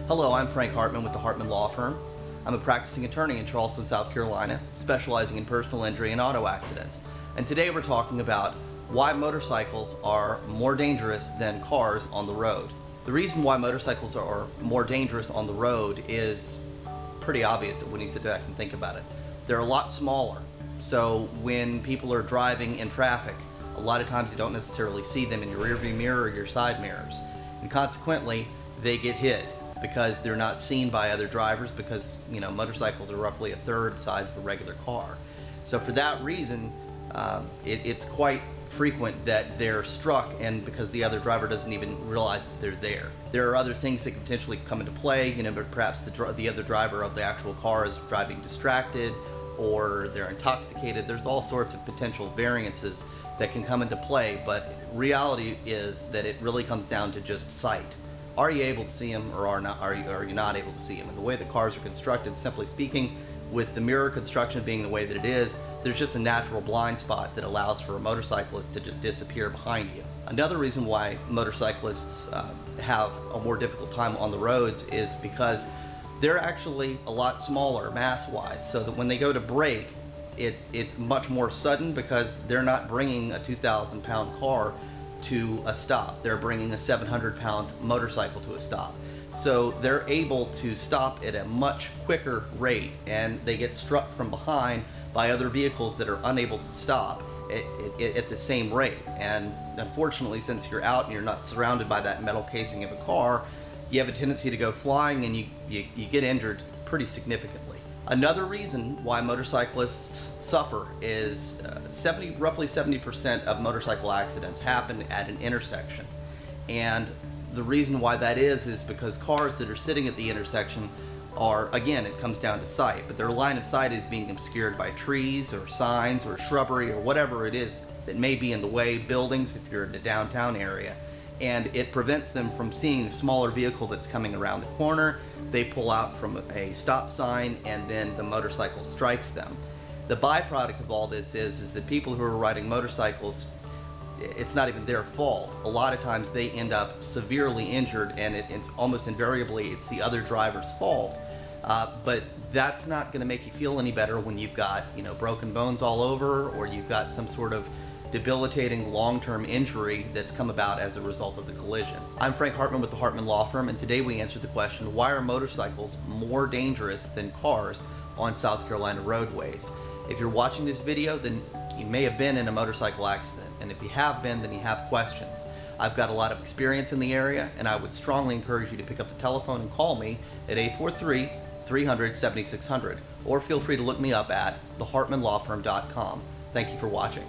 Hello, I'm Frank Hartman with the Hartman Law Firm. I'm a practicing attorney in Charleston, South Carolina, specializing in personal injury and auto accidents. And today we're talking about why motorcycles are more dangerous than cars on the road. The reason why motorcycles are more dangerous on the road is pretty obvious when you sit back and think about it. They're a lot smaller, so when people are driving in traffic, a lot of times you don't necessarily see them in your rearview mirror or your side mirrors, and consequently they get hit because they're not seen by other drivers, because motorcycles are roughly a third size of a regular car. So for that reason, it's quite frequent that they're struck, and because the other driver doesn't even realize that they're there. There are other things that could potentially come into play, but perhaps the other driver of the actual car is driving distracted, or they're intoxicated. There's all sorts of potential variances that can come into play, but reality is that it really comes down to just sight. Are you able to see them, or are you not able to see them? And the way the cars are constructed, simply speaking, with the mirror construction being the way that it is, there's just a natural blind spot that allows for a motorcyclist to just disappear behind you. Another reason why motorcyclists have a more difficult time on the roads is because they're actually a lot smaller mass-wise, so that when they go to brake, it's much more sudden, because they're not bringing a 2,000-pound car to a stop. They're bringing a 700-pound motorcycle to a stop. So they're able to stop at a much quicker rate, and they get struck from behind by other vehicles that are unable to stop at the same rate. And unfortunately, since you're out and you're not surrounded by that metal casing of a car, you have a tendency to go flying, and you get injured pretty significantly. Another reason why motorcyclists suffer is roughly 70% of motorcycle accidents happen at an intersection. And the reason why that is because cars that are sitting at the intersection are, again, it comes down to sight, but their line of sight is being obscured by trees or signs or shrubbery or whatever it is that may be in the way, buildings if you're in the downtown area. And it prevents them from seeing a smaller vehicle that's coming around the corner. They pull out from a stop sign, and then the motorcycle strikes them. The byproduct of all this is that people who are riding motorcycles, it's not even their fault. A lot of times they end up severely injured, and it's almost invariably it's the other driver's fault. But that's not going to make you feel any better when you've got broken bones all over, or you've got some sort of debilitating long-term injury that's come about as a result of the collision. I'm Frank Hartman with the Hartman Law Firm, and today we answer the question, why are motorcycles more dangerous than cars on South Carolina roadways? If you're watching this video, then you may have been in a motorcycle accident, and if you have been, then you have questions. I've got a lot of experience in the area, and I would strongly encourage you to pick up the telephone and call me at 843-300-7600, or feel free to look me up at thehartmanlawfirm.com. Thank you for watching.